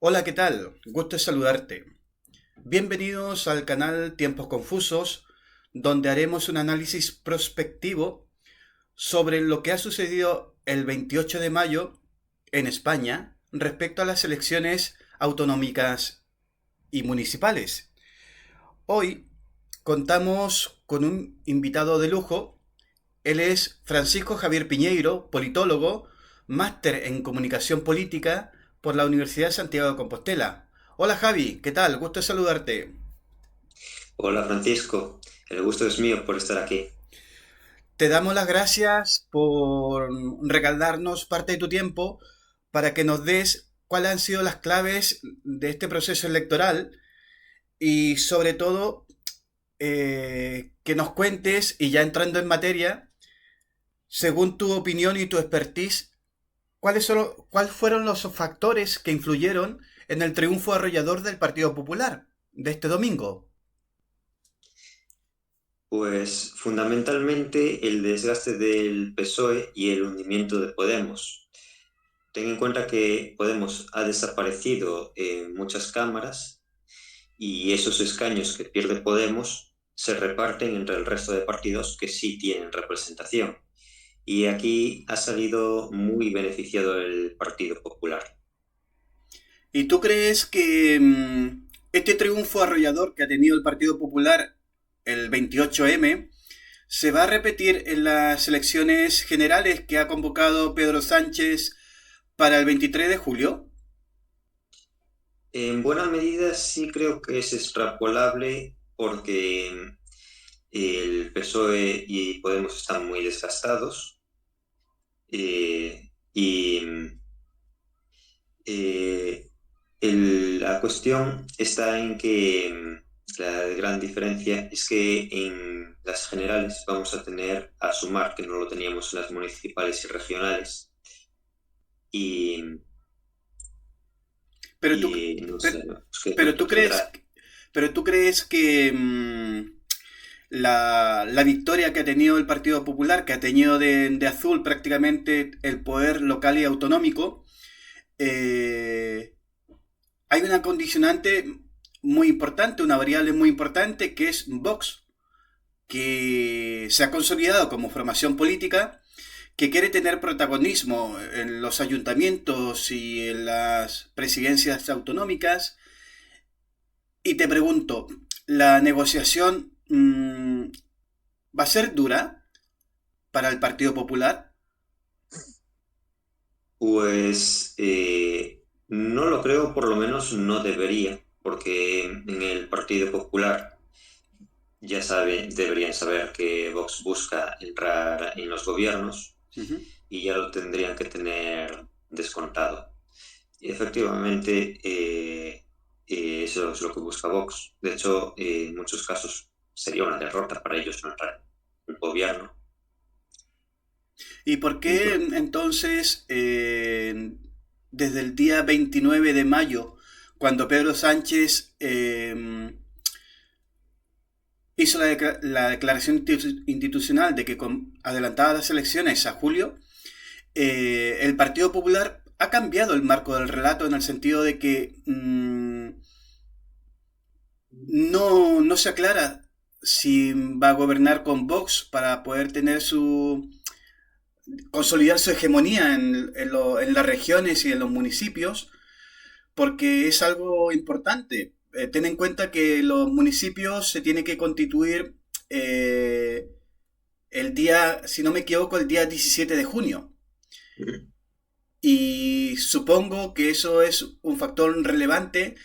Hola, ¿qué tal? Gusto en saludarte. Bienvenidos al canal Tiempos Confusos, donde haremos un análisis prospectivo sobre lo que ha sucedido el 28 de mayo en España respecto a las elecciones autonómicas y municipales. Hoy contamos con un invitado de lujo. Él es Francisco Javier Piñeiro, politólogo, máster en comunicación política por la Universidad de Santiago de Compostela. Hola Javi, ¿qué tal? Gusto en saludarte. Hola Francisco, el gusto es mío por estar aquí. Te damos las gracias por regalarnos parte de tu tiempo para que nos des cuáles han sido las claves de este proceso electoral y sobre todo que nos cuentes, y ya entrando en materia, según tu opinión y tu expertise, ¿cuáles fueron los factores que influyeron en el triunfo arrollador del Partido Popular de este domingo? Pues fundamentalmente el desgaste del PSOE y el hundimiento de Podemos. Ten en cuenta que Podemos ha desaparecido en muchas cámaras y esos escaños que pierde Podemos se reparten entre el resto de partidos que sí tienen representación. Y aquí ha salido muy beneficiado el Partido Popular. ¿Y tú crees que este triunfo arrollador que ha tenido el Partido Popular el 28M se va a repetir en las elecciones generales que ha convocado Pedro Sánchez para el 23 de julio? En buena medida sí creo que es extrapolable porque el PSOE y Podemos están muy desgastados y eh, la cuestión está en que la gran diferencia es que en las generales vamos a tener a Sumar, que no lo teníamos en las municipales y regionales, y, Pero tú, y no pero, sé, ¿no? Pues qué pero tú efectos crees, tendrá. pero tú crees que la victoria que ha tenido el Partido Popular, que ha tenido de azul prácticamente el poder local y autonómico, eh, hay una condicionante muy importante, una variable muy importante, que es Vox, que se ha consolidado como formación política, que quiere tener protagonismo en los ayuntamientos y en las presidencias autonómicas. Y te pregunto, ¿la negociación va a ser dura para el Partido Popular? Pues no lo creo, por lo menos no debería, porque en el Partido Popular deberían saber que Vox busca entrar en los gobiernos Uh -huh. y ya lo tendrían que tener descontado. Y efectivamente, eso es lo que busca Vox. De hecho, en muchos casos sería una derrota para ellos no entrar en un gobierno. ¿Y por Y qué entonces, desde el día 29 de mayo, cuando Pedro Sánchez hizo la declaración institucional de que adelantaba las elecciones a julio, el Partido Popular ha cambiado el marco del relato en el sentido de que no se aclara si va a gobernar con Vox para poder tener consolidar su hegemonía en las regiones y en los municipios, porque es algo importante. Ten en cuenta que los municipios se tienen que constituir eh, el día, si no me equivoco, el día 17 de junio. Y supongo que eso es un factor relevante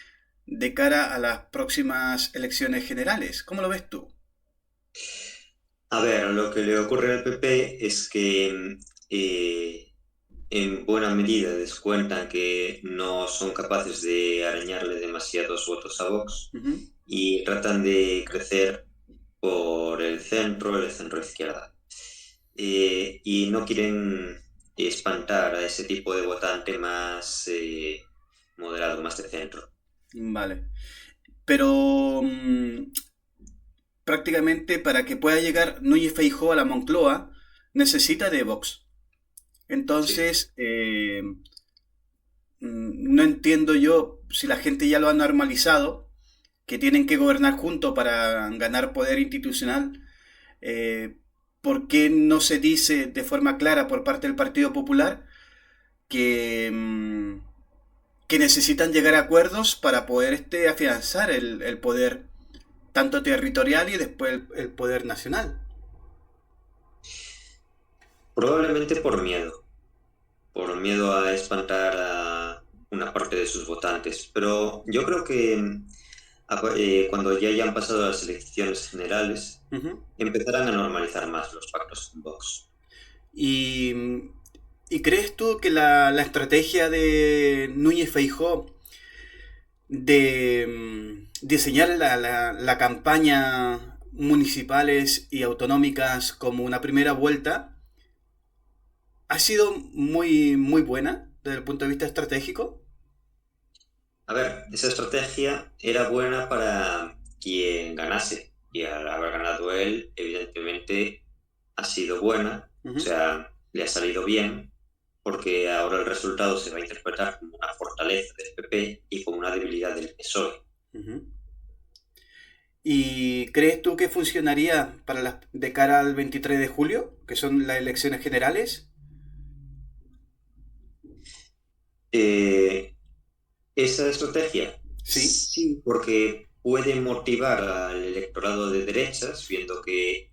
de cara a las próximas elecciones generales. ¿Cómo lo ves tú? a ver, lo que le ocurre al PP es que eh, en buena medida descuentan que no son capaces de arañarle demasiados votos a Vox Uh -huh. y tratan de crecer por el centro izquierda. Y no quieren espantar a ese tipo de votante más moderado, más de centro. Vale. Pero prácticamente para que pueda llegar Núñez Feijóo a la Moncloa necesita de Vox. Sí. Entonces, no entiendo yo si la gente ya lo ha normalizado, que tienen que gobernar juntos para ganar poder institucional, eh, ¿por qué no se dice de forma clara por parte del Partido Popular que, que necesitan llegar a acuerdos para poder afianzar el poder tanto territorial y después el poder nacional? Probablemente por miedo a espantar a una parte de sus votantes, pero yo creo que cuando ya hayan pasado las elecciones generales, Ujú. empezarán a normalizar más los pactos con Vox. ¿Y, y crees tú que la estrategia de Núñez Feijó de diseñar la campaña municipales y autonómicas como una primera vuelta ha sido muy buena desde el punto de vista estratégico? A ver, esa estrategia era buena para quien ganase y al haber ganado él, evidentemente ha sido buena, o Ujú, sea, le ha salido bien, porque ahora el resultado se va a interpretar como una fortaleza del PP y como una debilidad del PSOE. ujú. ¿Y crees tú que funcionaría para de cara al 23 de julio, que son las elecciones generales? Eh, Esa estrategia, Sí. sí, porque puede motivar al electorado de derechas, viendo que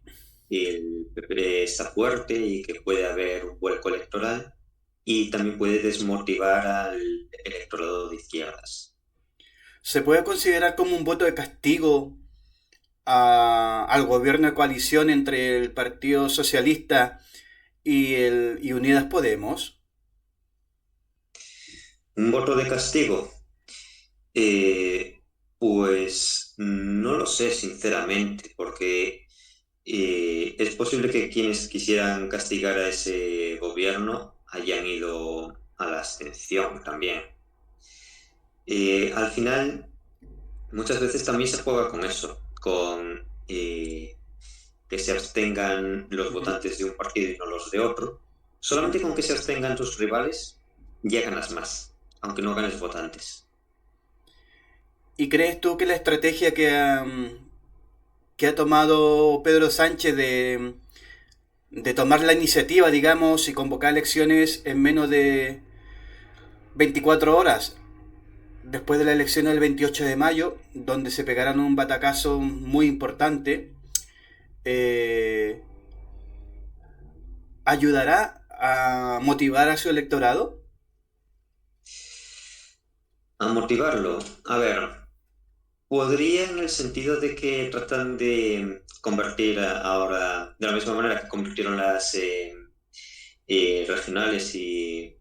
el PP está fuerte y que puede haber un vuelco electoral, y también puede desmotivar al electorado de izquierdas. ¿Se puede considerar como un voto de castigo al gobierno de coalición entre el Partido Socialista y Unidas Podemos? ¿Un voto de castigo? Eh, pues no lo sé, sinceramente, porque es posible que quienes quisieran castigar a ese gobierno hayan ido a la abstención también. Al final, muchas veces también se juega con eso, con que se abstengan los Ujú. votantes de un partido y no los de otro. Solamente con que se abstengan tus rivales, ya ganas más, aunque no ganes votantes. ¿Y crees tú que la estrategia que ha tomado Pedro Sánchez de tomar la iniciativa, digamos, y convocar elecciones en menos de 24 horas, después de la elección del 28 de mayo, donde se pegaron un batacazo muy importante, eh, ayudará a motivar a su electorado? A motivarlo. A ver, podría en el sentido de que tratan de convertir ahora, de la misma manera que convirtieron las regionales y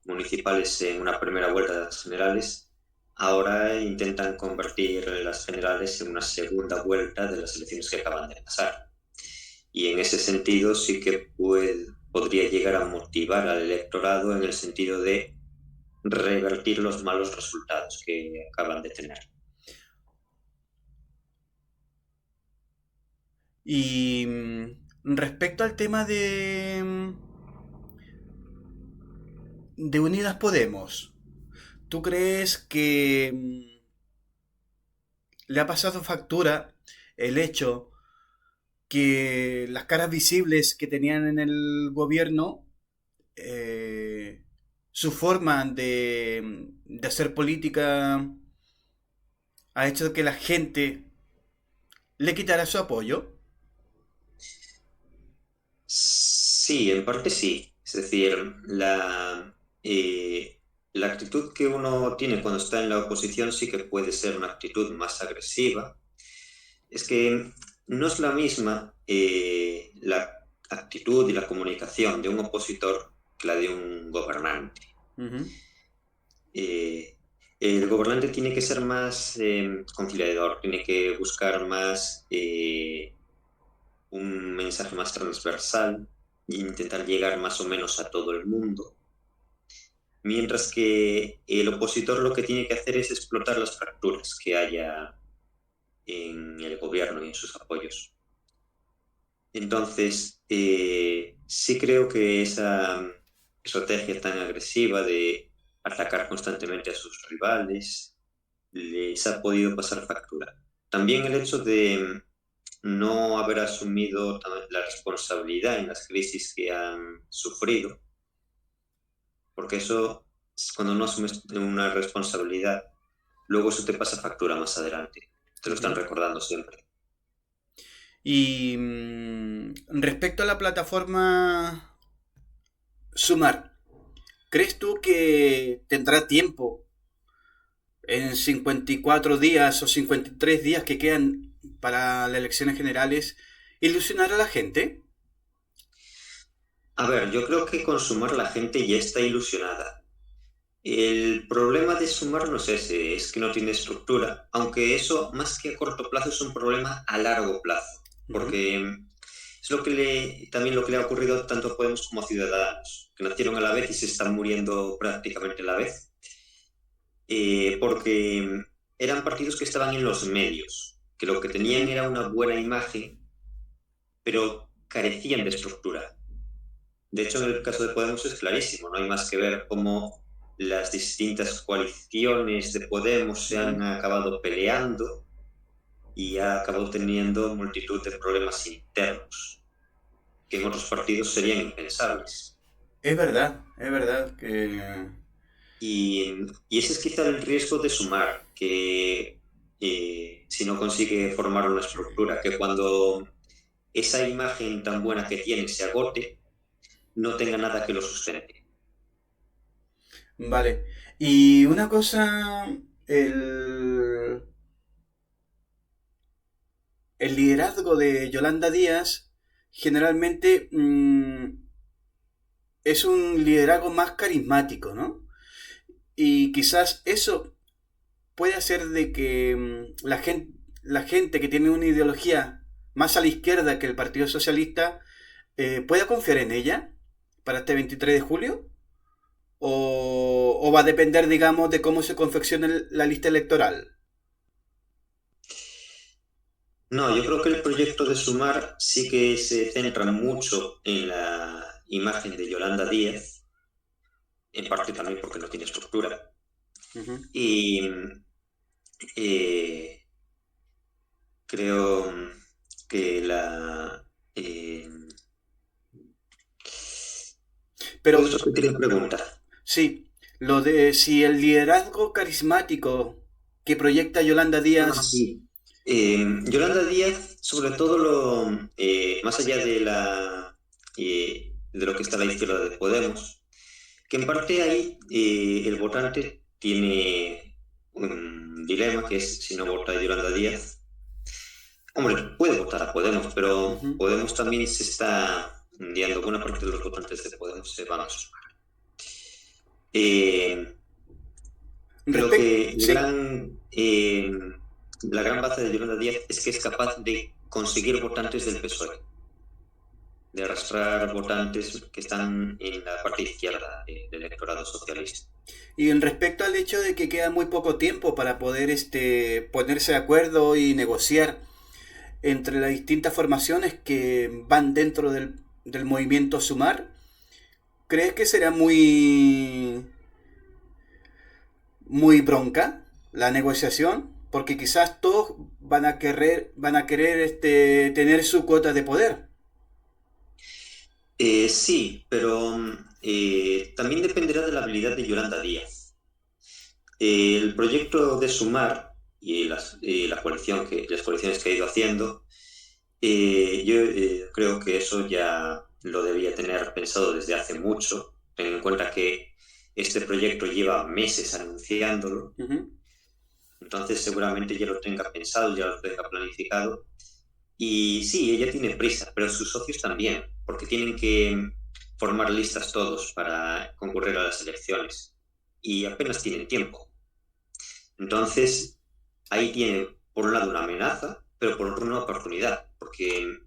municipales en una primera vuelta de las generales, ahora intentan convertir las generales en una segunda vuelta de las elecciones que acaban de pasar. Y en ese sentido sí que podría llegar a motivar al electorado en el sentido de revertir los malos resultados que acaban de tener. Y respecto al tema de Unidas Podemos, ¿tú crees que le ha pasado factura el hecho que las caras visibles que tenían en el gobierno, eh, su forma de hacer política ha hecho que la gente le quitara su apoyo? Sí, en parte sí. Es decir, la actitud que uno tiene cuando está en la oposición sí que puede ser una actitud más agresiva. Es que no es la misma la actitud y la comunicación de un opositor que la de un gobernante. Ujú. Eh, el gobernante tiene que ser más conciliador, tiene que buscar más un mensaje más transversal e intentar llegar más o menos a todo el mundo, mientras que el opositor lo que tiene que hacer es explotar las fracturas que haya en el gobierno y en sus apoyos. Entonces, sí creo que esa estrategia tan agresiva de atacar constantemente a sus rivales les ha podido pasar factura. También el hecho de no haber asumido la responsabilidad en las crisis que han sufrido, porque eso, cuando no asumes una responsabilidad, luego eso te pasa factura más adelante. Te lo están Ujú. recordando siempre. Y respecto a la plataforma Sumar, ¿crees tú que tendrá tiempo en 54 días o 53 días que quedan para las elecciones generales ilusionar a la gente? A ver, yo creo que con Sumar la gente ya está ilusionada. El problema de Sumar no es ese, es que no tiene estructura, aunque eso más que a corto plazo es un problema a largo plazo, Ujú. porque es lo que también lo que le ha ocurrido tanto a Podemos como a Ciudadanos, que nacieron a la vez y se están muriendo prácticamente a la vez, porque eran partidos que estaban en los medios, que lo que tenían Ujú. era una buena imagen, pero carecían de estructura. De hecho, en el caso de Podemos es clarísimo, no hay más que ver cómo las distintas coaliciones de Podemos se han Ujú. acabado peleando y ha acabado teniendo multitud de problemas internos que en otros partidos serían impensables. Es verdad que... Y ese es quizá el riesgo de Sumar, que si no consigue formar una estructura, que cuando esa imagen tan buena que tiene se agote, no tenga nada que lo sustente. Vale. Y una cosa, el, el liderazgo de Yolanda Díaz generalmente es un liderazgo más carismático, ¿no? Y quizás eso puede hacer de que la gente que tiene una ideología más a la izquierda que el Partido Socialista pueda confiar en ella para este 23 de julio. O va a depender, digamos, de cómo se confeccione la lista electoral. No, yo creo que el proyecto de Sumar sí que se centra mucho en la imagen de Yolanda Díaz, en parte también porque no tiene estructura. Ujú. Y eh, creo que eh, Pero todo eso que quería preguntar. sí, lo de si el liderazgo carismático que proyecta Yolanda Ah, Díaz. sí. Yolanda Díaz, sobre todo más allá de lo que está a la izquierda de Podemos, que en parte ahí el votante tiene un dilema, que es si no vota a Yolanda Díaz. Hombre, puede votar a Podemos, pero Ujú. Podemos también se está hundiendo. Buena parte de los votantes de Podemos se van a sumar. Eh, Creo que Sí. la gran baza de Yolanda Díaz es que es capaz de conseguir votantes del PSOE, de arrastrar votantes que están en la parte izquierda del electorado socialista. Y en respecto al hecho de que queda muy poco tiempo para poder ponerse de acuerdo y negociar entre las distintas formaciones que van dentro del movimiento Sumar, ¿crees que será muy bronca la negociación? Porque quizás todos van a querer tener su cuota de poder. Sí, pero también dependerá de la habilidad de Yolanda Díaz. El proyecto de Sumar y las coaliciones que ha ido haciendo, yo creo que eso ya lo debía tener pensado desde hace mucho, teniendo en cuenta que este proyecto lleva meses anunciándolo, Ujú. entonces seguramente ya lo tenga pensado, ya lo tenga planificado. Y sí, ella tiene prisa, pero sus socios también, porque tienen que formar listas todos para concurrir a las elecciones y apenas tienen tiempo. Entonces, ahí tiene por un lado una amenaza, pero por otro una oportunidad, porque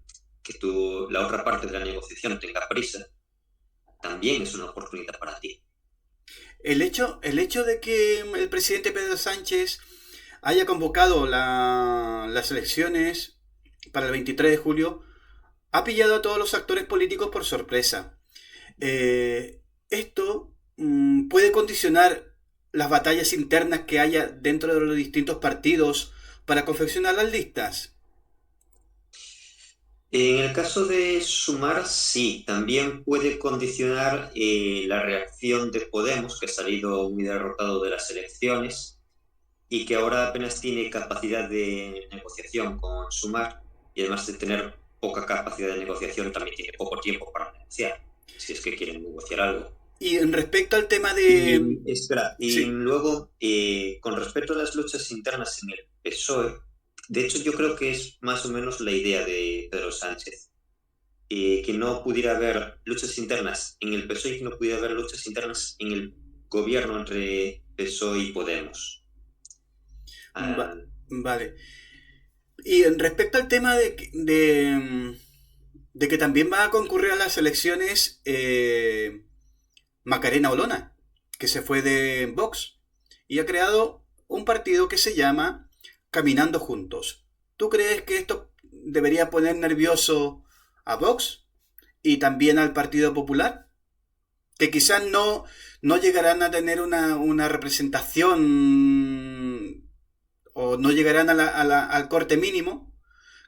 que la otra parte de la negociación tenga prisa también es una oportunidad para ti. El hecho de que el presidente Pedro Sánchez haya convocado las elecciones para el 23 de julio ha pillado a todos los actores políticos por sorpresa. Esto puede condicionar las batallas internas que haya dentro de los distintos partidos para confeccionar las listas? En el caso de Sumar, sí, también puede condicionar la reacción de Podemos, que ha salido muy derrotado de las elecciones y que ahora apenas tiene capacidad de negociación con Sumar, y además de tener poca capacidad de negociación, también tiene poco tiempo para negociar, si es que quieren negociar algo. Y en respecto al tema de... Y espera, y Sí, luego, con respecto a las luchas internas en el PSOE, de hecho yo creo que es más o menos la idea de Pedro Sánchez, que no pudiera haber luchas internas en el PSOE y que no pudiera haber luchas internas en el gobierno entre PSOE y Podemos. va- Ah, vale. Y en respecto al tema de que también va a concurrir a las elecciones Macarena Olona, que se fue de Vox y ha creado un partido que se llama Caminando Juntos. ¿Tú crees que esto debería poner nervioso a Vox y también al Partido Popular? Que quizás no llegarán a tener una representación o no llegarán al corte mínimo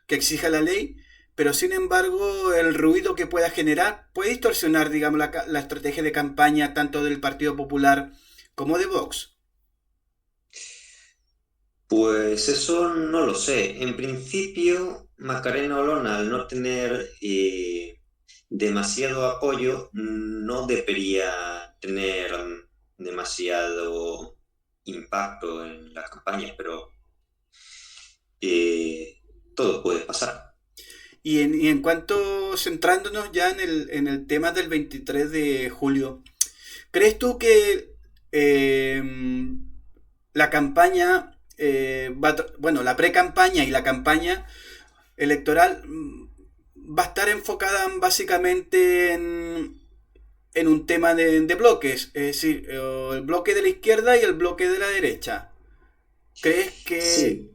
que exija la ley, pero sin embargo el ruido que pueda generar puede distorsionar, digamos, la estrategia de campaña tanto del Partido Popular como de Vox. pues eso no lo sé. En principio, Macarena Olona, al no tener demasiado apoyo, no debería tener demasiado impacto en la campaña, pero eh, todo puede pasar. Y en cuanto, centrándonos ya en el tema del 23 de julio, ¿crees tú que la campaña, bueno, la pre-campaña y la campaña electoral va a estar enfocada básicamente en un tema de bloques, es decir, el bloque de la izquierda y el bloque de la derecha? ¿Crees que...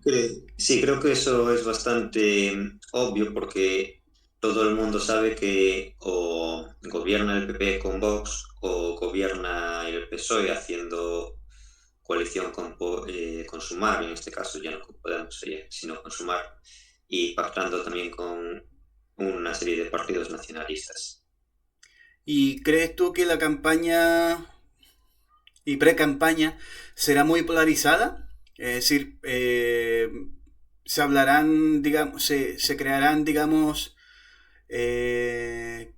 Sí, creo que eso es bastante obvio porque todo el mundo sabe que o gobierna el PP con Vox o gobierna el PSOE haciendo coalición con Sumar, en este caso ya no con Podemos, sino con Sumar, y pactando también con una serie de partidos nacionalistas. ¿Y crees tú que la campaña y pre-campaña será muy polarizada? Es decir, se hablarán, digamos, se crearán, digamos,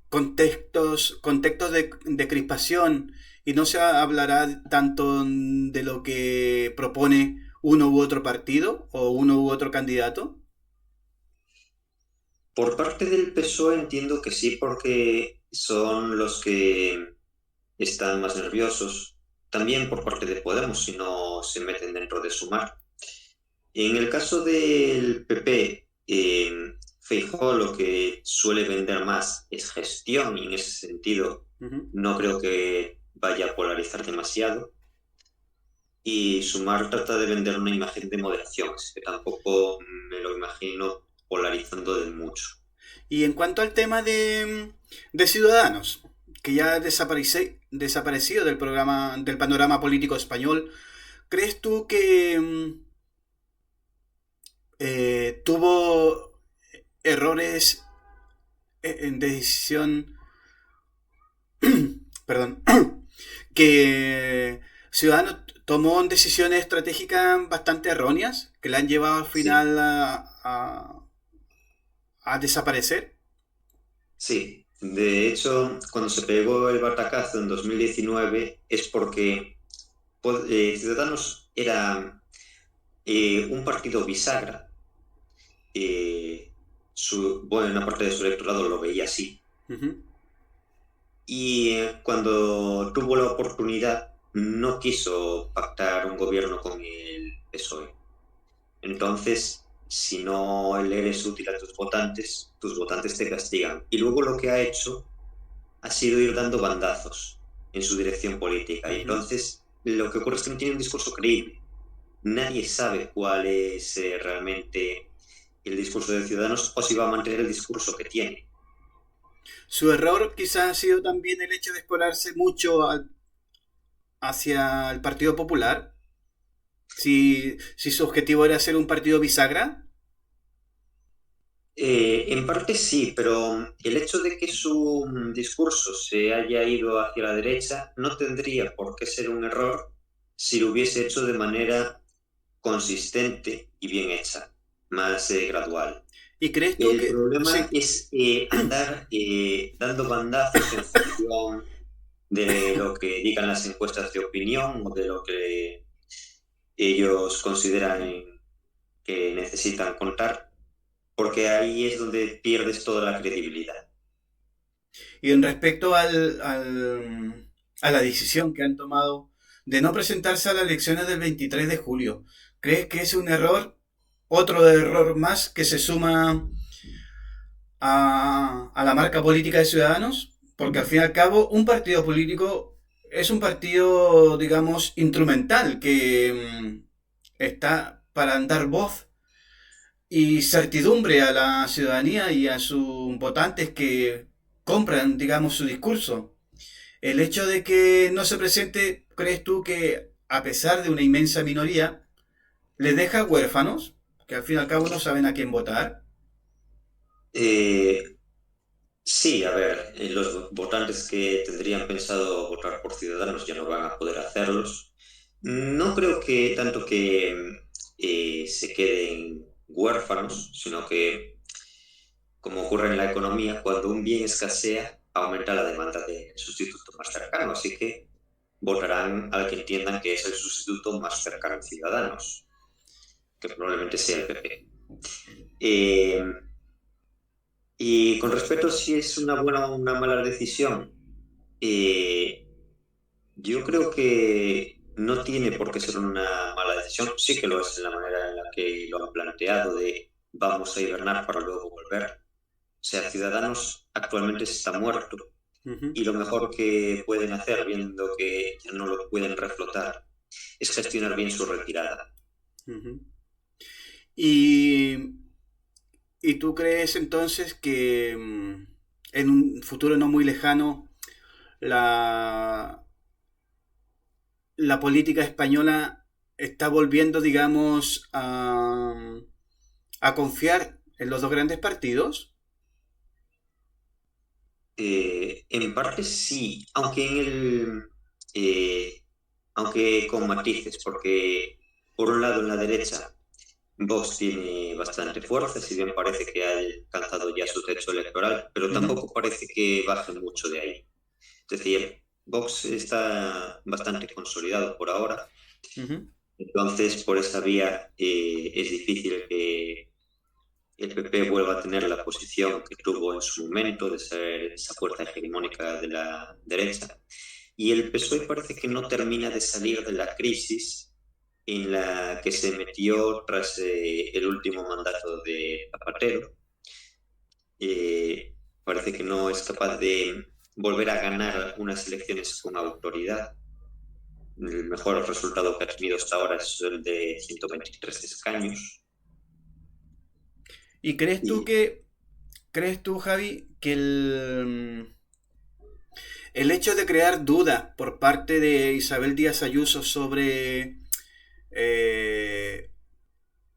contextos de crispación y no se hablará tanto de lo que propone uno u otro partido o uno u otro candidato. Por parte del PSOE entiendo que sí, porque son los que están más nerviosos. También por parte de Podemos, si no se meten dentro de Sumar. En el caso del PP, Feijóo lo que suele vender más es gestión y en ese sentido Ujú. no creo que vaya a polarizar demasiado. Y Sumar trata de vender una imagen de moderación, así que tampoco me lo imagino polarizando de mucho. Y en cuanto al tema de Ciudadanos, que ya ha desaparecido del programa, del panorama político español, ¿crees tú que tuvo errores en decisión, perdón, que Ciudadanos tomó decisiones estratégicas bastante erróneas que le han llevado al Sí, final a desaparecer? sí. De hecho, cuando se pegó el batacazo en 2019 es porque Ciudadanos era un partido bisagra. Buena parte de su electorado lo veía así. Ujú. Y cuando tuvo la oportunidad, no quiso pactar un gobierno con el PSOE. Entonces, si no le eres útil a tus votantes te castigan. Y luego lo que ha hecho ha sido ir dando bandazos en su dirección política. Y Ujú. entonces, lo que ocurre es que no tiene un discurso creíble. Nadie sabe cuál es realmente el discurso de Ciudadanos o si va a mantener el discurso que tiene. Su error quizás ha sido también el hecho de escolarse mucho, hacia el Partido Popular? Si su objetivo era ser un partido bisagra. En parte sí, pero el hecho de que su discurso se haya ido hacia la derecha no tendría por qué ser un error si lo hubiese hecho de manera consistente y bien hecha, más gradual. ¿Y crees tú El que... problema Sí. es andar dando bandazos en función de lo que digan las encuestas de opinión o de lo que ellos consideran que necesitan contar, porque ahí es donde pierdes toda la credibilidad. Y en respecto a la decisión que han tomado de no presentarse a las elecciones del 23 de julio, ¿crees que es un error? Otro error más que se suma a la marca política de Ciudadanos, porque al fin y al cabo un partido político es un partido, digamos, instrumental, que está para dar voz y certidumbre a la ciudadanía y a sus votantes que compran, digamos, su discurso. El hecho de que no se presente, ¿crees tú que a pesar de una inmensa minoría, les deja huérfanos, que al fin y al cabo no saben a quién votar? Eh, sí, a ver, los votantes que tendrían pensado votar por Ciudadanos ya no van a poder hacerlos. No creo que tanto que se queden huérfanos, sino que, como ocurre en la economía, cuando un bien escasea, aumenta la demanda de sustituto más cercano, así que votarán al que entiendan que es el sustituto más cercano a Ciudadanos, que probablemente sea el PP. Eh, y con respecto a si es una buena o una mala decisión, eh, yo creo que no tiene por qué ser una mala decisión, sí que lo es en la manera en la que lo han planteado de vamos a hibernar para luego volver. O sea, Ciudadanos actualmente está muerto Uh -huh, y lo mejor que pueden hacer, viendo que ya no lo pueden reflotar, es gestionar bien su retirada. uh -huh. Y, ¿Y tú crees entonces que en un futuro no muy lejano la, la política española está volviendo, digamos, a confiar en los dos grandes partidos? En parte sí, aunque eh, aunque con matices, porque por un lado en la derecha Vox tiene bastante fuerza, si bien parece que ha alcanzado ya su techo electoral, pero Uh -huh, tampoco parece que baje mucho de ahí. Es decir, Vox está bastante consolidado por ahora, uh -huh. entonces por esa vía es difícil que el PP vuelva a tener la posición que tuvo en su momento de ser esa fuerza hegemónica de la derecha. Y el PSOE parece que no termina de salir de la crisis en la que se metió tras el último mandato de Zapatero. Parece que no es capaz de volver a ganar unas elecciones con autoridad. El mejor resultado que ha tenido hasta ahora es el de 123 escaños. ¿Y Y crees tú, Javi, que el hecho de crear dudas por parte de Isabel Díaz Ayuso sobre eh,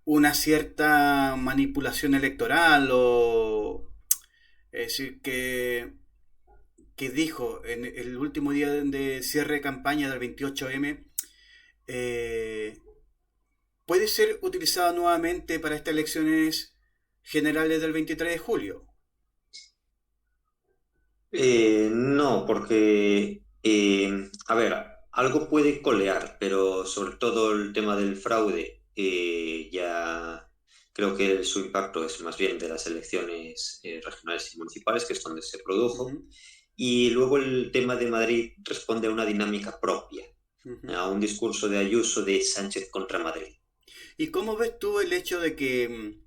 una cierta manipulación electoral o es decir que dijo en el último día de cierre de campaña del 28M eh, puede ser utilizado nuevamente para estas elecciones generales del 23 de julio? No, porque, a ver, algo puede colear, pero sobre todo el tema del fraude, ya creo que su impacto es más bien de las elecciones regionales y municipales, que es donde se Uh produjo. -huh, Y luego el tema de Madrid responde a una dinámica propia, uh -huh. a un discurso de Ayuso de Sánchez contra Madrid. ¿Y cómo ves tú el hecho de que,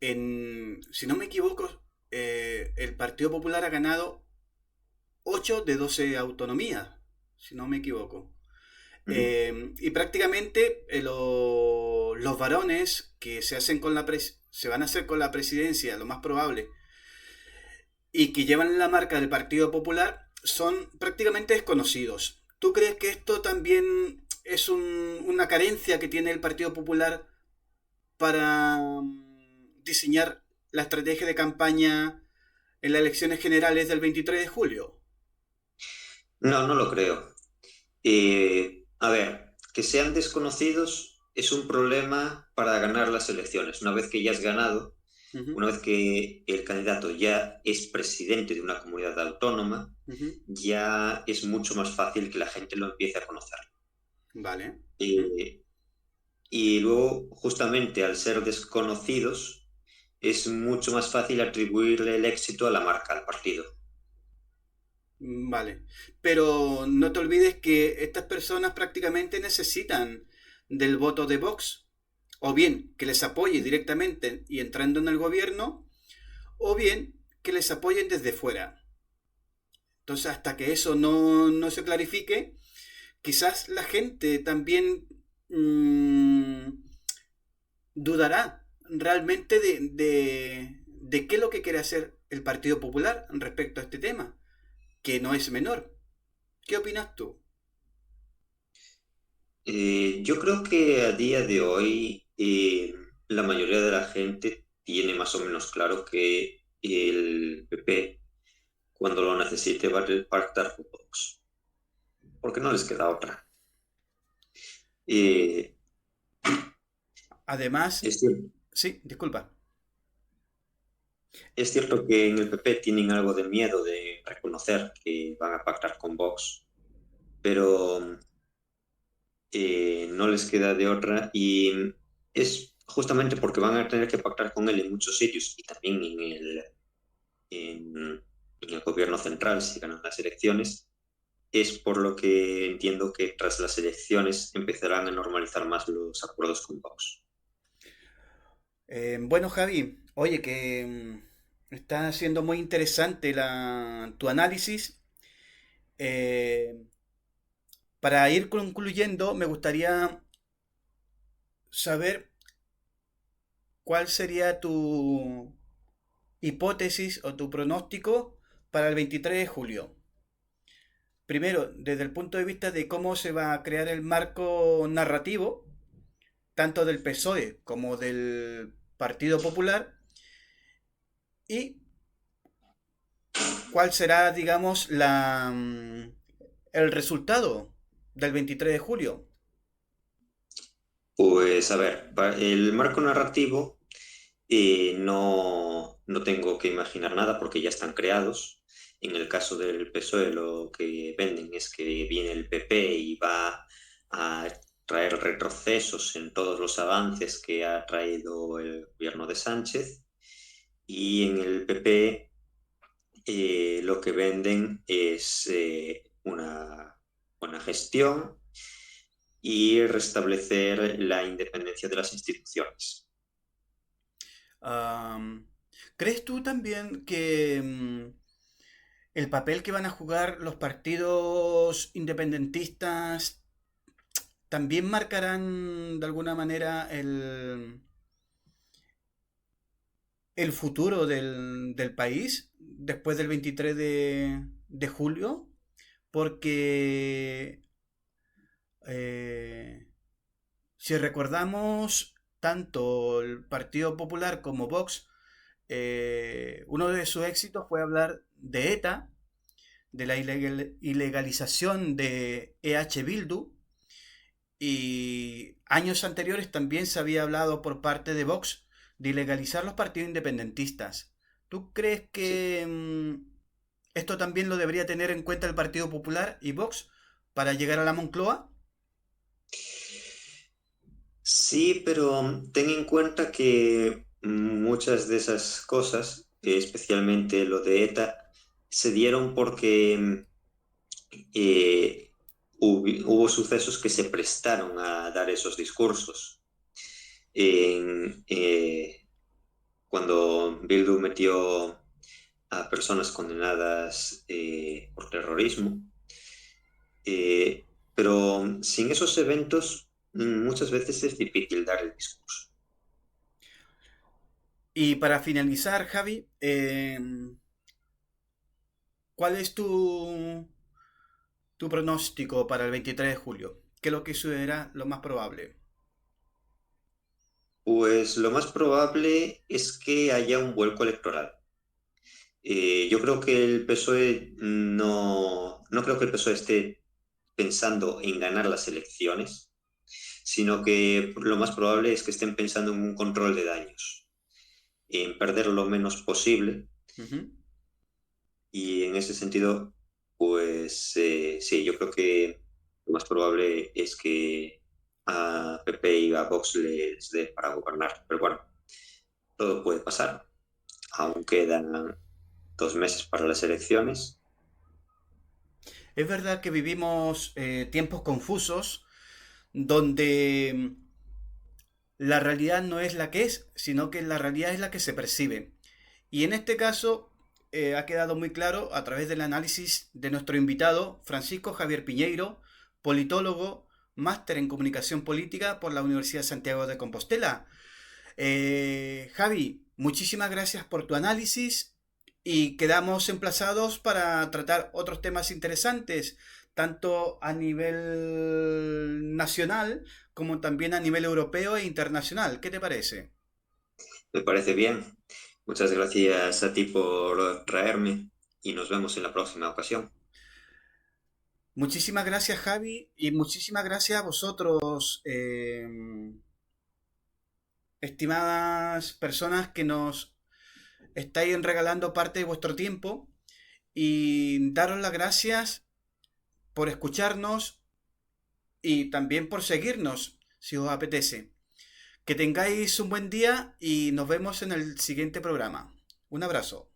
si no me equivoco, el Partido Popular ha ganado 8 de 12 autonomías, si no me equivoco? Ujú. Y prácticamente los varones que se van a hacer con la presidencia, lo más probable, y que llevan la marca del Partido Popular, son prácticamente desconocidos. ¿Tú crees que esto también es una carencia que tiene el Partido Popular para diseñar la estrategia de campaña en las elecciones generales del 23 de julio? No, no lo creo. A ver, que sean desconocidos es un problema para ganar las elecciones. Una vez que ya has ganado, Ujú, una vez que el candidato ya es presidente de una comunidad autónoma, ujú. ya es mucho más fácil que la gente lo empiece a conocer. Vale. Ujú. Eh, y luego, justamente al ser desconocidos, es mucho más fácil atribuirle el éxito a la marca, al partido. Vale. Pero no te olvides que estas personas prácticamente necesitan del voto de Vox. O bien que les apoye directamente y entrando en el gobierno, o bien que les apoyen desde fuera. Entonces, hasta que eso no se clarifique, quizás la gente también mmm, dudará realmente de qué es lo que quiere hacer el Partido Popular respecto a este tema, que no es menor. ¿Qué opinas tú? Yo creo que a día de hoy la mayoría de la gente tiene más o menos claro que el PP, cuando lo necesite, va a pactar con Vox, porque no les queda otra. Eh, Además, es, cier- sí, disculpa. es cierto que en el PP tienen algo de miedo de reconocer que van a pactar con Vox, pero no les queda de otra y es justamente porque van a tener que pactar con él en muchos sitios y también en el gobierno central si ganan las elecciones, es por lo que entiendo que tras las elecciones empezarán a normalizar más los acuerdos con Vox. Bueno, Javi, oye, que está siendo muy interesante tu análisis. Eh, para ir concluyendo, me gustaría saber cuál sería tu hipótesis o tu pronóstico para el 23 de julio. Primero, desde el punto de vista de cómo se va a crear el marco narrativo, tanto del PSOE como del Partido Popular, y cuál será, digamos, el resultado del 23 de julio. Pues a ver, el marco narrativo no tengo que imaginar nada porque ya están creados. En el caso del PSOE lo que venden es que viene el PP y va a traer retrocesos en todos los avances que ha traído el gobierno de Sánchez. Y en el PP lo que venden es una buena gestión y restablecer la independencia de las instituciones. Am, ¿Crees tú también que el papel que van a jugar los partidos independentistas también marcarán de alguna manera el futuro del país después del 23 de julio? Porque eh, si recordamos tanto el Partido Popular como Vox, uno de sus éxitos fue hablar de ETA, de la ilegalización de EH Bildu, y años anteriores también se había hablado por parte de Vox de ilegalizar los partidos independentistas. ¿Tú crees Sí. que esto también lo debería tener en cuenta el Partido Popular y Vox para llegar a la Moncloa? Sí, pero ten en cuenta que muchas de esas cosas, especialmente lo de ETA, se dieron porque hubo sucesos que se prestaron a dar esos discursos. En, cuando Bildu metió a personas condenadas por terrorismo, pero sin esos eventos muchas veces es difícil dar el discurso. Y para finalizar, Javi, ¿cuál es tu pronóstico para el 23 de julio? ¿Qué es lo que sucederá lo más probable? Pues lo más probable es que haya un vuelco electoral. Yo creo que el PSOE no creo que el PSOE esté pensando en ganar las elecciones, sino que lo más probable es que estén pensando en un control de daños, en perder lo menos posible. Ujú. Y en ese sentido, pues sí, yo creo que lo más probable es que a PP y a Vox les dé para gobernar. Pero bueno, todo puede pasar. Aún quedan 2 meses para las elecciones. Es verdad que vivimos tiempos confusos donde la realidad no es la que es, sino que la realidad es la que se percibe. Y en este caso ha quedado muy claro a través del análisis de nuestro invitado, Francisco Javier Piñeiro, politólogo, máster en comunicación política por la Universidad de Santiago de Compostela. Javi, muchísimas gracias por tu análisis y quedamos emplazados para tratar otros temas interesantes, tanto a nivel nacional como también a nivel europeo e internacional. ¿Qué te parece? Me parece bien. Muchas gracias a ti por traerme y nos vemos en la próxima ocasión. Muchísimas gracias, Javi, y muchísimas gracias a vosotros, estimadas personas que nos estáis regalando parte de vuestro tiempo, y daros las gracias por escucharnos y también por seguirnos si os apetece. Que tengáis un buen día y nos vemos en el siguiente programa. Un abrazo.